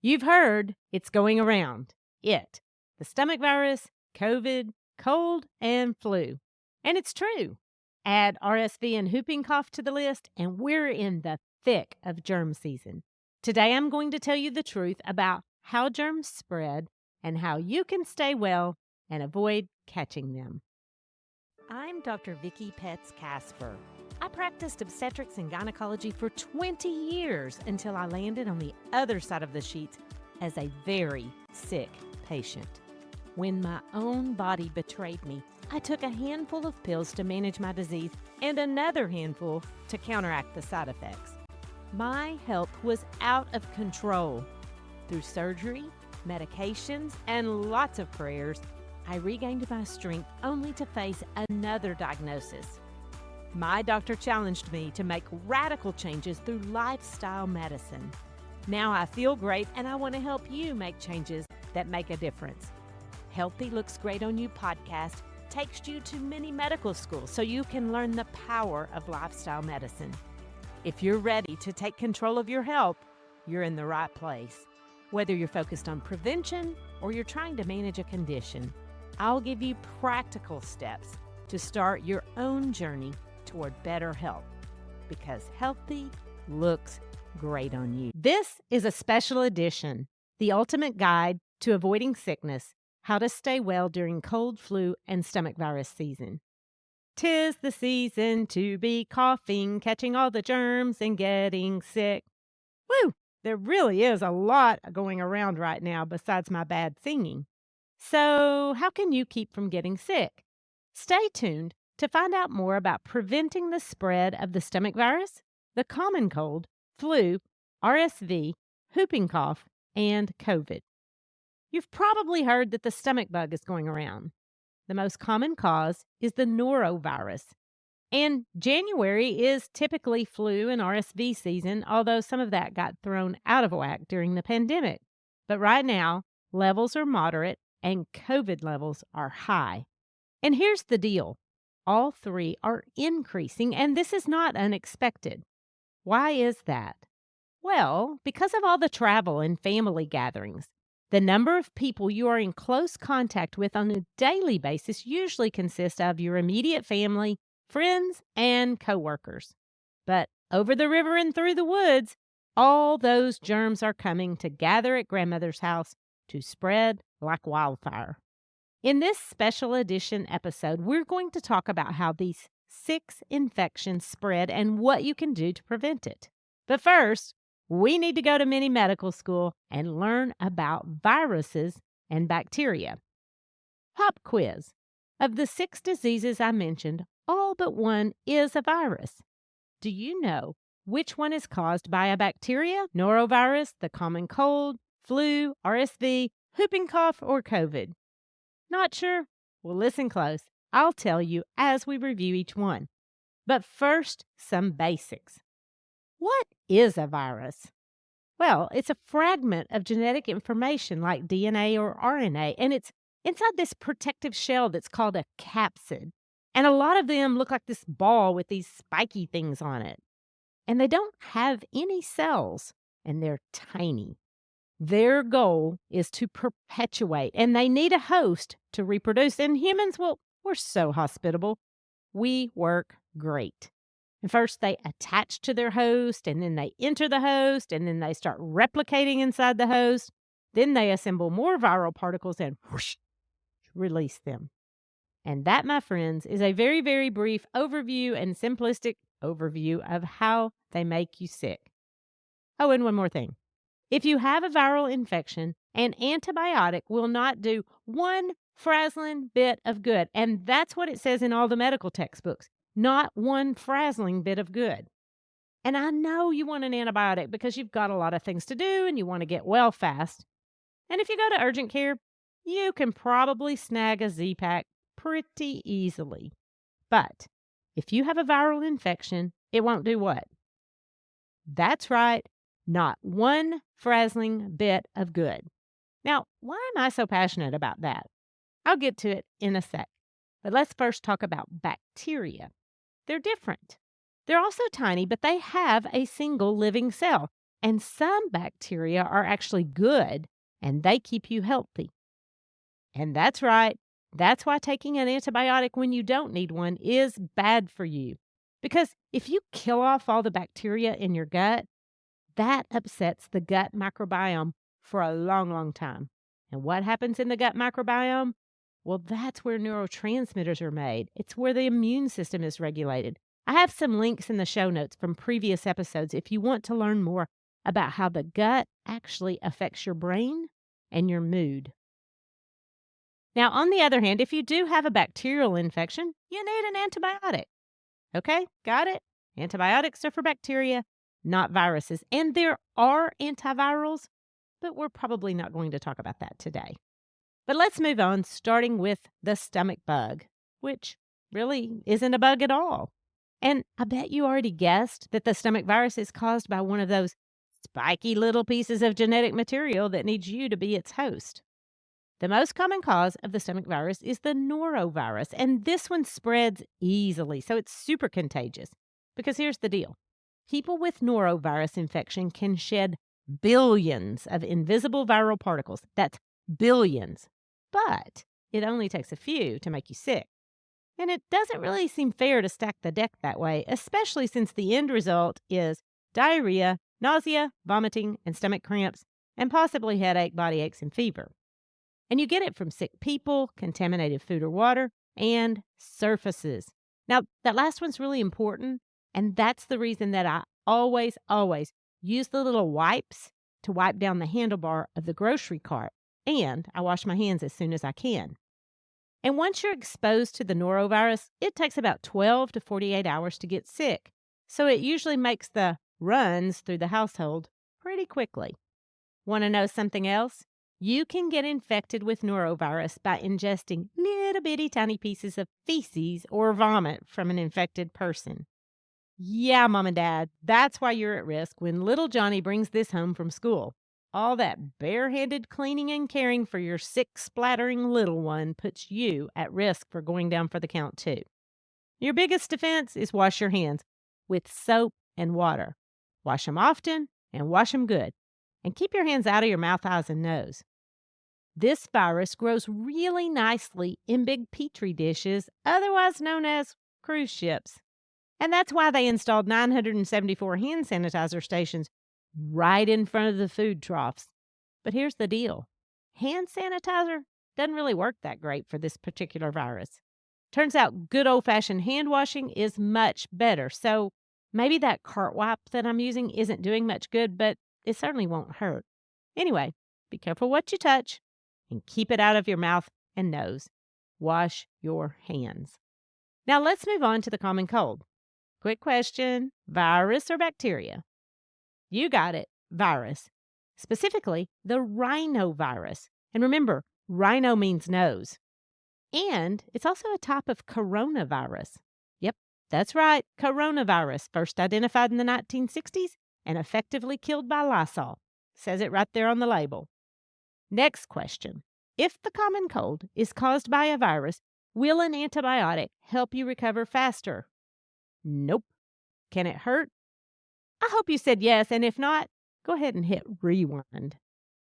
You've heard it's going around. The stomach virus, COVID, cold, and flu. And it's true. Add RSV and whooping cough to the list, and we're in the thick of germ season. Today, I'm going to tell you the truth about how germs spread and how you can stay well and avoid catching them. I'm Dr. Vickie Petz Kasper. I practiced obstetrics and gynecology for 20 years until I landed on the other side of the sheets as a very sick patient. When my own body betrayed me, I took a handful of pills to manage my disease and another handful to counteract the side effects. My health was out of control. Through surgery, medications, and lots of prayers, I regained my strength only to face another diagnosis. My doctor challenged me to make radical changes through lifestyle medicine. Now I feel great and I want to help you make changes that make a difference. Healthy Looks Great on You podcast takes you to many medical schools so you can learn the power of lifestyle medicine. If you're ready to take control of your health, you're in the right place. Whether you're focused on prevention or you're trying to manage a condition, I'll give you practical steps to start your own journey toward better health, because healthy looks great on you. This is a special edition, the ultimate guide to avoiding sickness, how to stay well during cold, flu, and stomach virus season. 'Tis the season to be coughing, catching all the germs, and getting sick. Woo! There really is a lot going around right now besides my bad singing. So, how can you keep from getting sick? Stay tuned to find out more about preventing the spread of the stomach virus, the common cold, flu, RSV, whooping cough, and COVID. You've probably heard that the stomach bug is going around. The most common cause is the Norovirus. And January is typically flu and RSV season, although some of that got thrown out of whack during the pandemic. But right now, levels are moderate and COVID levels are high. And here's the deal. All three are increasing, and this is not unexpected. Why is that? Well, because of all the travel and family gatherings. The number of people you are in close contact with on a daily basis usually consists of your immediate family, friends, and coworkers. But over the river and through the woods, all those germs are coming to gather at grandmother's house to spread like wildfire. In this special edition episode, we're going to talk about how these 6 infections spread and what you can do to prevent it. But first, we need to go to mini medical school and learn about viruses and bacteria. Pop quiz. Of the 6 diseases I mentioned, all but one is a virus. Do you know which one is caused by a bacteria? Norovirus, the common cold, flu, RSV, whooping cough, or COVID? Not sure? Well, listen close. I'll tell you as we review each one. But first, some basics. What is a virus? Well, it's a fragment of genetic information like DNA or RNA, and it's inside this protective shell that's called a capsid. And a lot of them look like this ball with these spiky things on it. And they don't have any cells, and they're tiny. Their goal is to perpetuate, and they need a host to reproduce. And humans, well, we're so hospitable. We work great. And first, they attach to their host, and then they enter the host, and then they start replicating inside the host. Then they assemble more viral particles and whoosh, release them. And that, my friends, is a very, very brief overview and simplistic overview of how they make you sick. Oh, and one more thing. If you have a viral infection, an antibiotic will not do one frazzling bit of good. And that's what it says in all the medical textbooks. Not one frazzling bit of good. And I know you want an antibiotic because you've got a lot of things to do and you want to get well fast. And if you go to urgent care, you can probably snag a Z-Pack pretty easily. But if you have a viral infection, it won't do what? That's right. Not one frazzling bit of good. Now, why am I so passionate about that? I'll get to it in a sec. But let's first talk about bacteria. They're different. They're also tiny, but they have a single living cell. And some bacteria are actually good and they keep you healthy. And that's right. That's why taking an antibiotic when you don't need one is bad for you. Because if you kill off all the bacteria in your gut, that upsets the gut microbiome for a long, long time. And what happens in the gut microbiome? Well, that's where neurotransmitters are made. It's where the immune system is regulated. I have some links in the show notes from previous episodes if you want to learn more about how the gut actually affects your brain and your mood. Now, on the other hand, if you do have a bacterial infection, you need an antibiotic. Okay, got it? Antibiotics are for bacteria, not viruses. And there are antivirals, but we're probably not going to talk about that today. But let's move on, starting with the stomach bug, which really isn't a bug at all. And I bet you already guessed that the stomach virus is caused by one of those spiky little pieces of genetic material that needs you to be its host. The most common cause of the stomach virus is the norovirus, and this one spreads easily, so it's super contagious. Because here's the deal. People with norovirus infection can shed billions of invisible viral particles. That's billions. But it only takes a few to make you sick. And it doesn't really seem fair to stack the deck that way, especially since the end result is diarrhea, nausea, vomiting, and stomach cramps, and possibly headache, body aches, and fever. And you get it from sick people, contaminated food or water, and surfaces. Now, that last one's really important, and that's the reason that I always use the little wipes to wipe down the handlebar of the grocery cart, and I wash my hands as soon as I can. And once you're exposed to the norovirus, it takes about 12 to 48 hours to get sick, so it usually makes the runs through the household pretty quickly. Want to know something else? You can get infected with norovirus by ingesting little bitty tiny pieces of feces or vomit from an infected person. Yeah, Mom and Dad, that's why you're at risk when little Johnny brings this home from school. All that barehanded cleaning and caring for your sick, splattering little one puts you at risk for going down for the count, too. Your biggest defense is wash your hands with soap and water. Wash them often and wash them good. And keep your hands out of your mouth, eyes, and nose. This virus grows really nicely in big petri dishes, otherwise known as cruise ships. And that's why they installed 974 hand sanitizer stations right in front of the food troughs. But here's the deal. Hand sanitizer doesn't really work that great for this particular virus. Turns out good old-fashioned hand washing is much better. So maybe that cart wipe that I'm using isn't doing much good, but it certainly won't hurt. Anyway, be careful what you touch and keep it out of your mouth and nose. Wash your hands. Now let's move on to the common cold. Quick question, virus or bacteria? You got it, virus. Specifically, the rhinovirus. And remember, rhino means nose. And it's also a type of coronavirus. Yep, that's right, coronavirus, first identified in the 1960s and effectively killed by Lysol. Says it right there on the label. Next question. If the common cold is caused by a virus, will an antibiotic help you recover faster? Nope. Can it hurt? I hope you said yes, and if not, go ahead and hit rewind.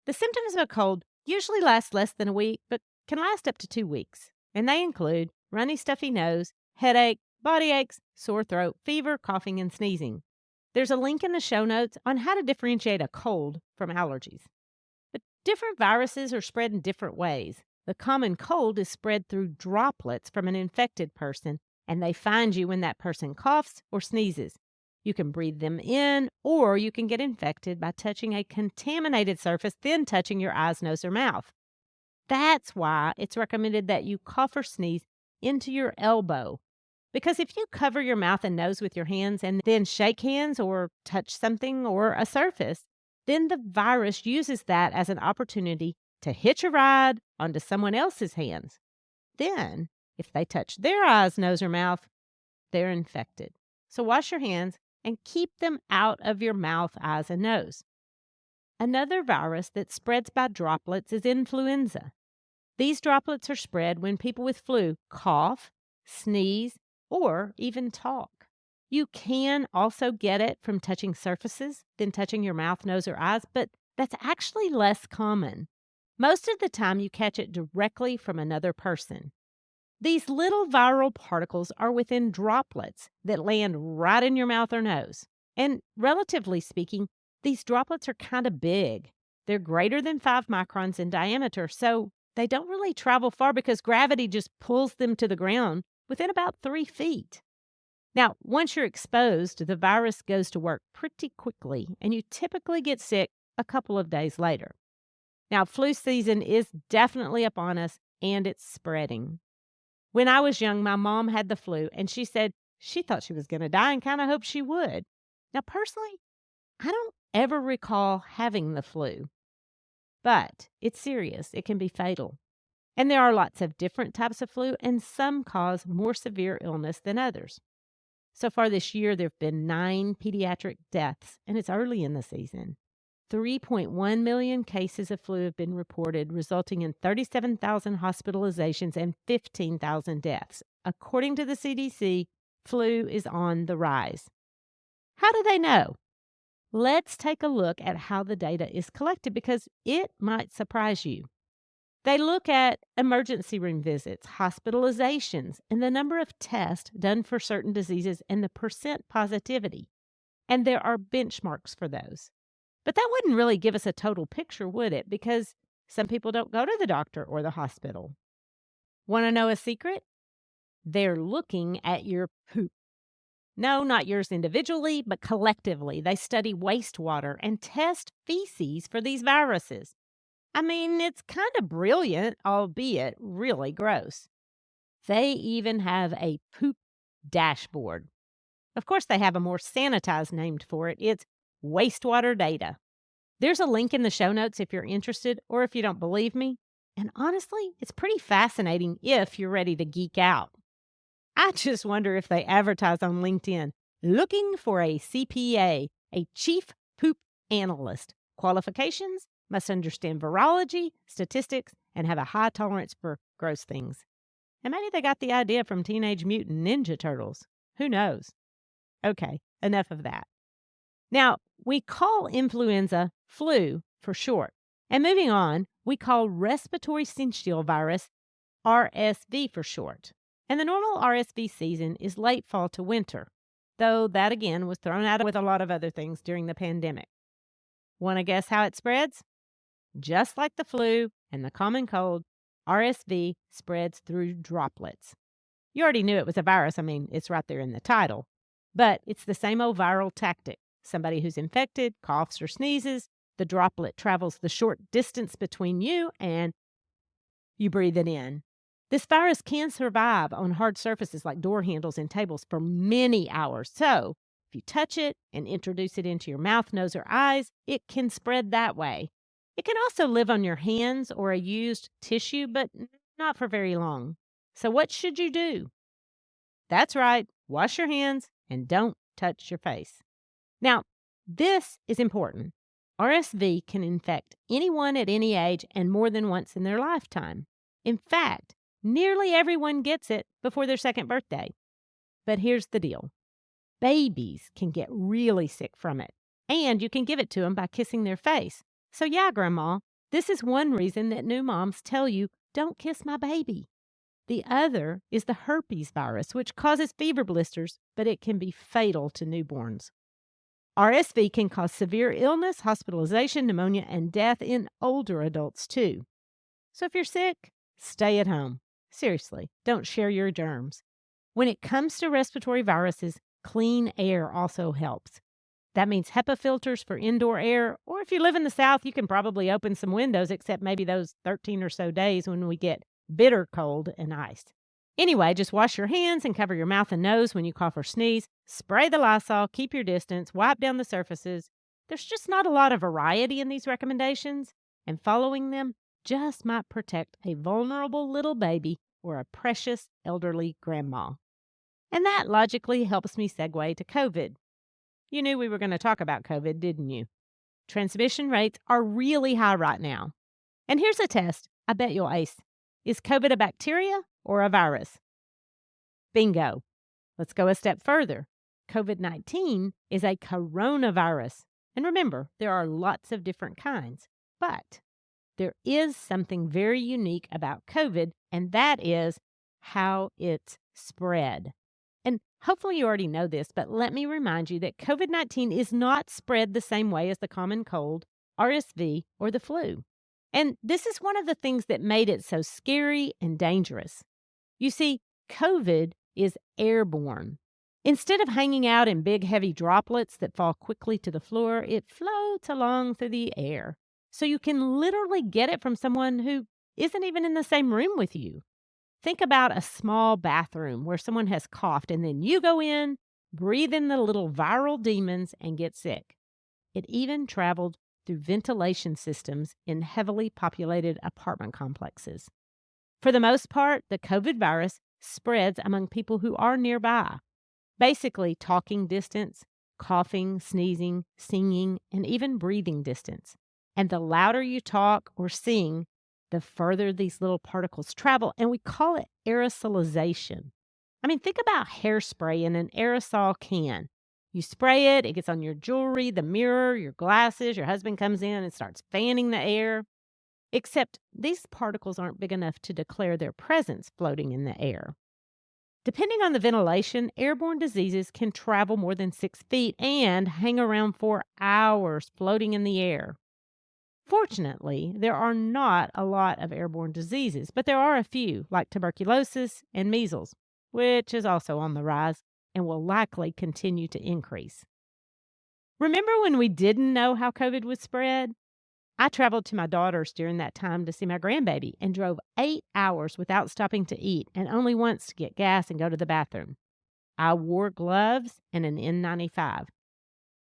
The symptoms of a cold usually last less than a week, but can last up to 2 weeks. And they include runny, stuffy nose, headache, body aches, sore throat, fever, coughing, and sneezing. There's a link in the show notes on how to differentiate a cold from allergies. But different viruses are spread in different ways. The common cold is spread through droplets from an infected person, and they find you when that person coughs or sneezes. You can breathe them in, or you can get infected by touching a contaminated surface, then touching your eyes, nose, or mouth. That's why it's recommended that you cough or sneeze into your elbow. Because if you cover your mouth and nose with your hands and then shake hands or touch something or a surface, then the virus uses that as an opportunity to hitch a ride onto someone else's hands. Then, if they touch their eyes, nose, or mouth, they're infected. So wash your hands and keep them out of your mouth, eyes, and nose. Another virus that spreads by droplets is influenza. These droplets are spread when people with flu cough, sneeze, or even talk. You can also get it from touching surfaces, then touching your mouth, nose, or eyes, but that's actually less common. Most of the time, you catch it directly from another person. These little viral particles are within droplets that land right in your mouth or nose. And relatively speaking, these droplets are kind of big. They're greater than 5 microns in diameter, so they don't really travel far because gravity just pulls them to the ground within about 3 feet. Now, once you're exposed, the virus goes to work pretty quickly, and you typically get sick a couple of days later. Now, flu season is definitely upon us, and it's spreading. When I was young, my mom had the flu, and she said she thought she was going to die and kind of hoped she would. Now, personally, I don't ever recall having the flu, but it's serious. It can be fatal. And there are lots of different types of flu, and some cause more severe illness than others. So far this year, there have been 9 pediatric deaths, and it's early in the season. 3.1 million cases of flu have been reported, resulting in 37,000 hospitalizations and 15,000 deaths. According to the CDC, flu is on the rise. How do they know? Let's take a look at how the data is collected because it might surprise you. They look at emergency room visits, hospitalizations, and the number of tests done for certain diseases and the percent positivity. And there are benchmarks for those. But that wouldn't really give us a total picture, would it? Because some people don't go to the doctor or the hospital. Want to know a secret? They're looking at your poop. No, not yours individually, but collectively. They study wastewater and test feces for these viruses. I mean, it's kind of brilliant, albeit really gross. They even have a poop dashboard. Of course, they have a more sanitized name for it. It's wastewater data. There's a link in the show notes if you're interested or if you don't believe me. And honestly, it's pretty fascinating if you're ready to geek out. I just wonder if they advertise on LinkedIn, looking for a CPA, a Chief Poop Analyst. Qualifications: must understand virology, statistics, and have a high tolerance for gross things. And maybe they got the idea from Teenage Mutant Ninja Turtles. Who knows? Okay, enough of that. Now, we call influenza flu for short. And moving on, we call respiratory syncytial virus RSV for short. And the normal RSV season is late fall to winter, though that again was thrown out with a lot of other things during the pandemic. Want to guess how it spreads? Just like the flu and the common cold, RSV spreads through droplets. You already knew it was a virus. I mean, it's right there in the title. But it's the same old viral tactic. Somebody who's infected coughs or sneezes. The droplet travels the short distance between you and you breathe it in. This virus can survive on hard surfaces like door handles and tables for many hours. So if you touch it and introduce it into your mouth, nose, or eyes, it can spread that way. It can also live on your hands or a used tissue, but not for very long. So what should you do? That's right. Wash your hands and don't touch your face. Now, this is important. RSV can infect anyone at any age and more than once in their lifetime. In fact, nearly everyone gets it before their second birthday. But here's the deal. Babies can get really sick from it, and you can give it to them by kissing their face. So yeah, Grandma, this is one reason that new moms tell you, don't kiss my baby. The other is the herpes virus, which causes fever blisters, but it can be fatal to newborns. RSV can cause severe illness, hospitalization, pneumonia, and death in older adults too. So if you're sick, stay at home. Seriously, don't share your germs. When it comes to respiratory viruses, clean air also helps. That means HEPA filters for indoor air, or if you live in the South, you can probably open some windows, except maybe those 13 or so days when we get bitter cold and ice. Anyway, just wash your hands and cover your mouth and nose when you cough or sneeze. Spray the Lysol, keep your distance, wipe down the surfaces. There's just not a lot of variety in these recommendations, and following them just might protect a vulnerable little baby or a precious elderly grandma. And that logically helps me segue to COVID. You knew we were going to talk about COVID, didn't you? Transmission rates are really high right now. And here's a test I bet you'll ace. Is COVID a bacteria or a virus? Bingo. Let's go a step further. COVID-19 is a coronavirus. And remember, there are lots of different kinds. But there is something very unique about COVID, and that is how it's spread. And hopefully you already know this, but let me remind you that COVID-19 is not spread the same way as the common cold, RSV, or the flu. And this is one of the things that made it so scary and dangerous. You see, COVID is airborne. Instead of hanging out in big, heavy droplets that fall quickly to the floor, it floats along through the air. So you can literally get it from someone who isn't even in the same room with you. Think about a small bathroom where someone has coughed and then you go in, breathe in the little viral demons, and get sick. It even traveled through ventilation systems in heavily populated apartment complexes. For the most part, the COVID virus spreads among people who are nearby. Basically, talking distance, coughing, sneezing, singing, and even breathing distance. And the louder you talk or sing, the further these little particles travel, and we call it aerosolization. I mean, think about hairspray in an aerosol can. You spray it, it gets on your jewelry, the mirror, your glasses, your husband comes in and starts fanning the air. Except these particles aren't big enough to declare their presence floating in the air. Depending on the ventilation, airborne diseases can travel more than 6 feet and hang around for hours floating in the air. Fortunately, there are not a lot of airborne diseases, but there are a few, like tuberculosis and measles, which is also on the rise and will likely continue to increase. Remember when we didn't know how COVID would spread? I traveled to my daughter's during that time to see my grandbaby and drove 8 hours without stopping to eat and only once to get gas and go to the bathroom. I wore gloves and an N95.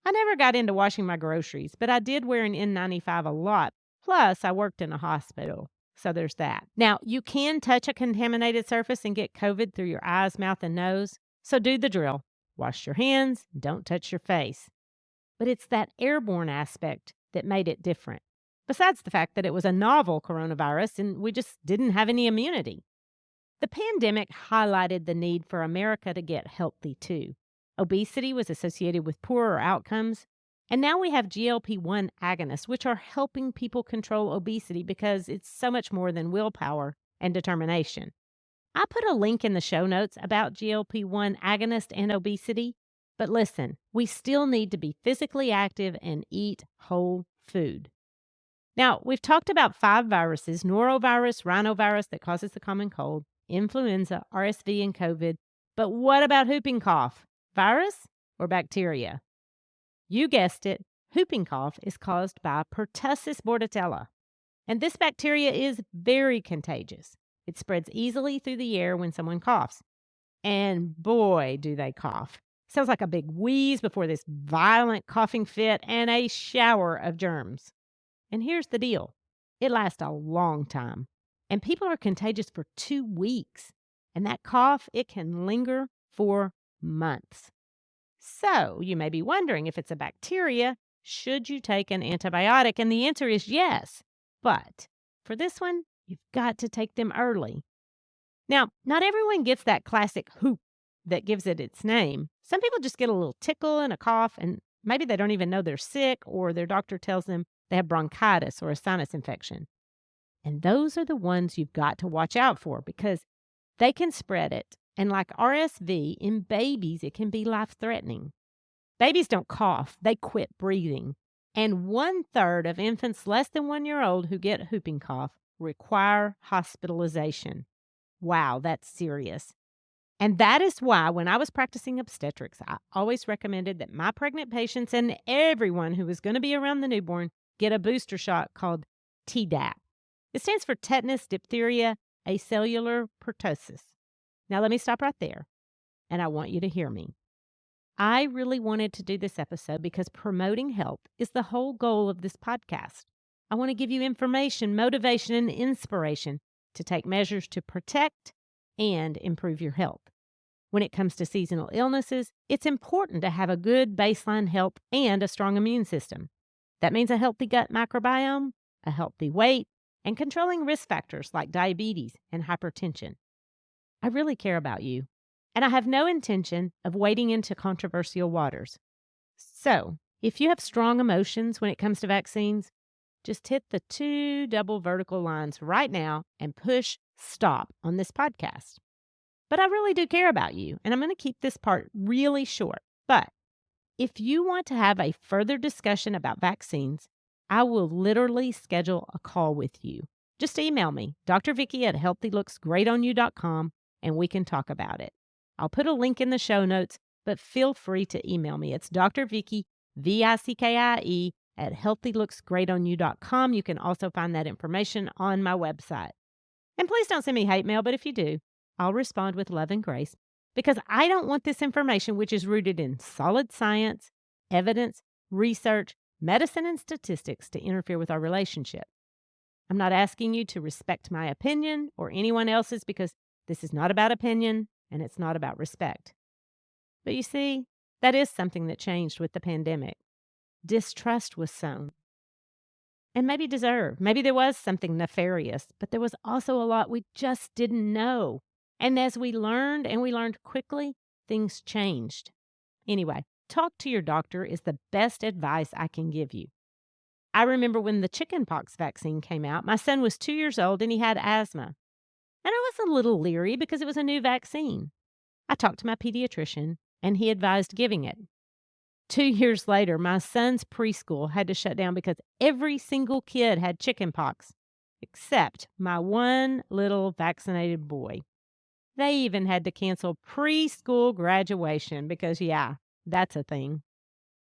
I never got into washing my groceries, but I did wear an N95 a lot. Plus, I worked in a hospital. So there's that. Now, you can touch a contaminated surface and get COVID through your eyes, mouth, and nose. So do the drill. Wash your hands. Don't touch your face. But it's that airborne aspect that made it different. Besides the fact that it was a novel coronavirus and we just didn't have any immunity. The pandemic highlighted the need for America to get healthy too. Obesity was associated with poorer outcomes, and now we have GLP-1 agonists, which are helping people control obesity because it's so much more than willpower and determination. I put a link in the show notes about GLP-1 agonist and obesity, but listen, we still need to be physically active and eat whole food. Now, we've talked about 5 viruses: norovirus, rhinovirus that causes the common cold, influenza, RSV, and COVID. But what about whooping cough? Virus or bacteria? You guessed it, whooping cough is caused by pertussis bordetella. And this bacteria is very contagious. It spreads easily through the air when someone coughs. And boy, do they cough. Sounds like a big wheeze before this violent coughing fit and a shower of germs. And here's the deal. It lasts a long time. And people are contagious for 2 weeks. And that cough, it can linger for months. So you may be wondering, if it's a bacteria, should you take an antibiotic? And the answer is yes. But for this one, you've got to take them early. Now, not everyone gets that classic whoop that gives it its name. Some people just get a little tickle and a cough, and maybe they don't even know they're sick, or their doctor tells them they have bronchitis or a sinus infection. And those are the ones you've got to watch out for because they can spread it. And like RSV, in babies, it can be life-threatening. Babies don't cough, they quit breathing. And 1/3 of infants less than 1 year old who get whooping cough require hospitalization. Wow, that's serious. And that is why when I was practicing obstetrics, I always recommended that my pregnant patients and everyone who was going to be around the newborn get a booster shot called Tdap. It stands for tetanus, diphtheria, acellular pertussis. Now let me stop right there, and I want you to hear me. I really wanted to do this episode because promoting health is the whole goal of this podcast. I want to give you information, motivation, and inspiration to take measures to protect and improve your health. When it comes to seasonal illnesses, it's important to have a good baseline health and a strong immune system. That means a healthy gut microbiome, a healthy weight, and controlling risk factors like diabetes and hypertension. I really care about you. and I have no intention of wading into controversial waters. So, if you have strong emotions when it comes to vaccines, just hit the 2 double vertical lines right now and push stop on this podcast. But I really do care about you, and I'm going to keep this part really short. But if you want to have a further discussion about vaccines, I will literally schedule a call with you. Just email me, drvickie@healthylooksgreatonyou.com, and we can talk about it. I'll put a link in the show notes, but feel free to email me. It's drvickie, Vickie, at healthylooksgreatonyou.com. You can also find that information on my website. And please don't send me hate mail, but if you do, I'll respond with love and grace because I don't want this information, which is rooted in solid science, evidence, research, medicine, and statistics, to interfere with our relationship. I'm not asking you to respect my opinion or anyone else's because this is not about opinion and it's not about respect. But you see, that is something that changed with the pandemic. Distrust was sown. And maybe deserved. Maybe there was something nefarious, but there was also a lot we just didn't know. And as we learned, and we learned quickly, things changed. Anyway, talk to your doctor is the best advice I can give you. I remember when the chickenpox vaccine came out, my son was 2 years old and he had asthma. And I was a little leery because it was a new vaccine. I talked to my pediatrician and he advised giving it. 2 years later, my son's preschool had to shut down because every single kid had chickenpox, except my one little vaccinated boy. They even had to cancel preschool graduation because, yeah, that's a thing.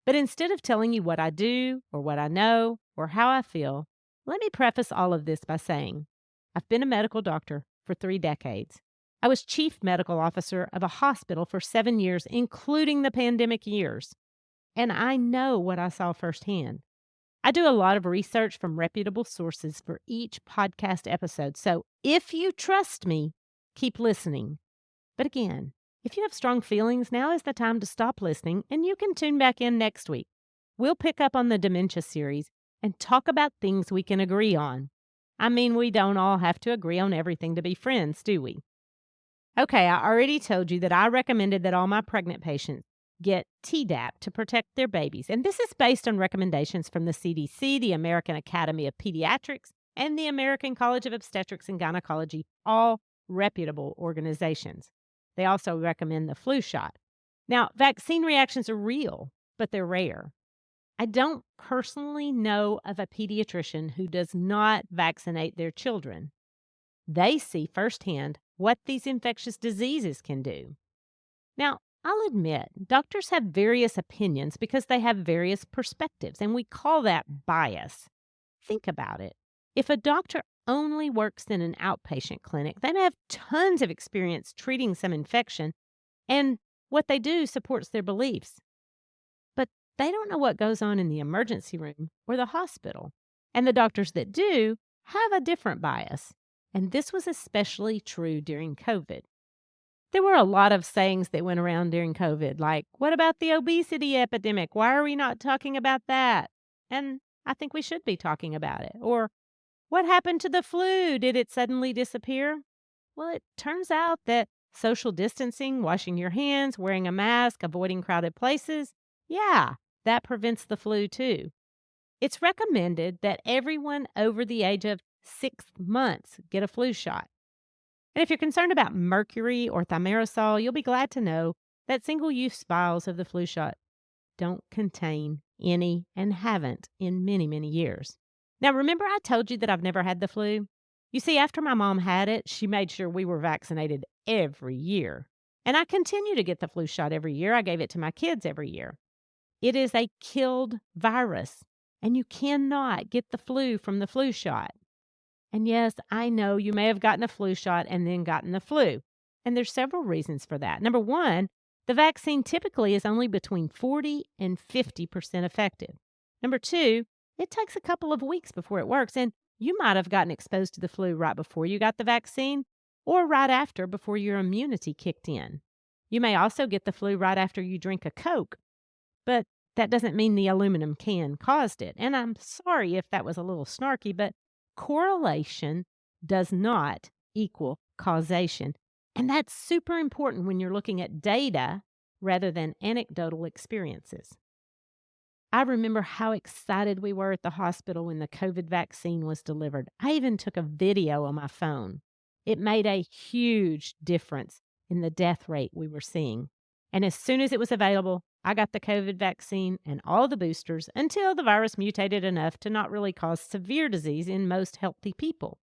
But instead of telling you what I do or what I know or how I feel, let me preface all of this by saying I've been a medical doctor for 3 decades. I was chief medical officer of a hospital for 7 years, including the pandemic years. And I know what I saw firsthand. I do a lot of research from reputable sources for each podcast episode. So if you trust me, keep listening. But again, if you have strong feelings, now is the time to stop listening and you can tune back in next week. We'll pick up on the dementia series and talk about things we can agree on. I mean, we don't all have to agree on everything to be friends, do we? Okay, I already told you that I recommended that all my pregnant patients get Tdap to protect their babies. And this is based on recommendations from the CDC, the American Academy of Pediatrics, and the American College of Obstetrics and Gynecology, all reputable organizations. They also recommend the flu shot. Now, vaccine reactions are real, but they're rare. I don't personally know of a pediatrician who does not vaccinate their children. They see firsthand what these infectious diseases can do. Now, I'll admit, doctors have various opinions because they have various perspectives, and we call that bias. Think about it. If a doctor only works in an outpatient clinic, they may have tons of experience treating some infection, and what they do supports their beliefs. But they don't know what goes on in the emergency room or the hospital. And the doctors that do have a different bias. And this was especially true during COVID. There were a lot of sayings that went around during COVID, like, what about the obesity epidemic? Why are we not talking about that? And I think we should be talking about it. Or, what happened to the flu? Did it suddenly disappear? Well, it turns out that social distancing, washing your hands, wearing a mask, avoiding crowded places, yeah, that prevents the flu too. It's recommended that everyone over the age of 6 months get a flu shot. And if you're concerned about mercury or thimerosal, you'll be glad to know that single-use vials of the flu shot don't contain any and haven't in many, many years. Now, remember I told you that I've never had the flu? You see, after my mom had it, she made sure we were vaccinated every year. And I continue to get the flu shot every year. I gave it to my kids every year. It is a killed virus, and you cannot get the flu from the flu shot. And yes, I know you may have gotten a flu shot and then gotten the flu. And there's several reasons for that. Number one, the vaccine typically is only between 40 and 50% effective. Number two, it takes a couple of weeks before it works. And you might have gotten exposed to the flu right before you got the vaccine or right after before your immunity kicked in. You may also get the flu right after you drink a Coke. But that doesn't mean the aluminum can caused it. And I'm sorry if that was a little snarky, but correlation does not equal causation. And that's super important when you're looking at data rather than anecdotal experiences. I remember how excited we were at the hospital when the COVID vaccine was delivered. I even took a video on my phone. It made a huge difference in the death rate we were seeing. And as soon as it was available, I got the COVID vaccine and all the boosters until the virus mutated enough to not really cause severe disease in most healthy people.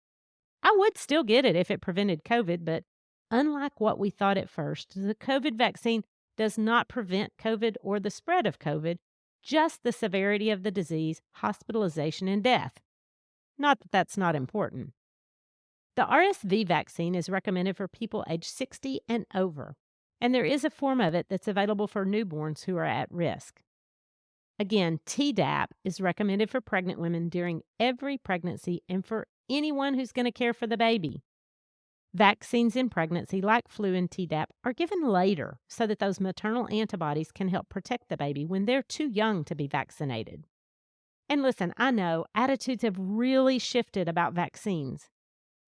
I would still get it if it prevented COVID, but unlike what we thought at first, the COVID vaccine does not prevent COVID or the spread of COVID, just the severity of the disease, hospitalization, and death. Not that that's not important. The RSV vaccine is recommended for people age 60 and over, and there is a form of it that's available for newborns who are at risk. Again, Tdap is recommended for pregnant women during every pregnancy and for anyone who's going to care for the baby. Vaccines in pregnancy, like flu and Tdap, are given later so that those maternal antibodies can help protect the baby when they're too young to be vaccinated. And listen, I know attitudes have really shifted about vaccines.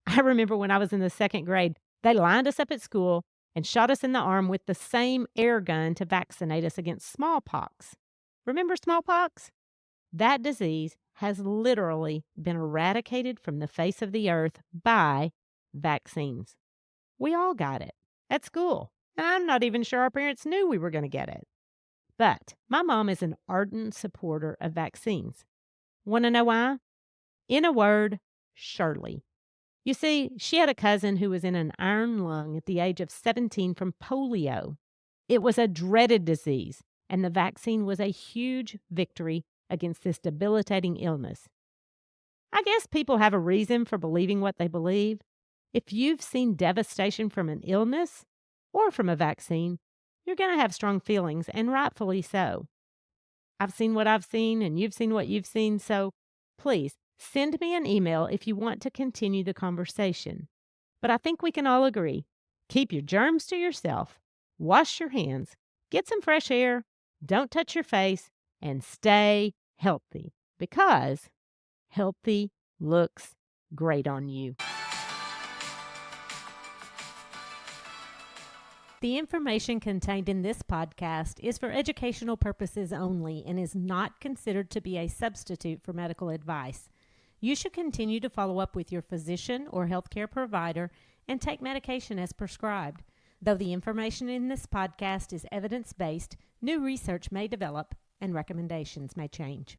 I remember when I was in the second grade, they lined us up at school and shot us in the arm with the same air gun to vaccinate us against smallpox. Remember smallpox? That disease has literally been eradicated from the face of the earth by vaccines. We all got it at school, and I'm not even sure our parents knew we were going to get it. But my mom is an ardent supporter of vaccines. Want to know why? In a word, Shirley. You see, she had a cousin who was in an iron lung at the age of 17 from polio. It was a dreaded disease, and the vaccine was a huge victory against this debilitating illness. I guess people have a reason for believing what they believe. If you've seen devastation from an illness or from a vaccine, you're going to have strong feelings, and rightfully so. I've seen what I've seen, and you've seen what you've seen, so please send me an email if you want to continue the conversation. But I think we can all agree, keep your germs to yourself, wash your hands, get some fresh air, don't touch your face, and stay healthy, because healthy looks great on you. The information contained in this podcast is for educational purposes only and is not considered to be a substitute for medical advice. You should continue to follow up with your physician or healthcare provider and take medication as prescribed. Though the information in this podcast is evidence-based, new research may develop and recommendations may change.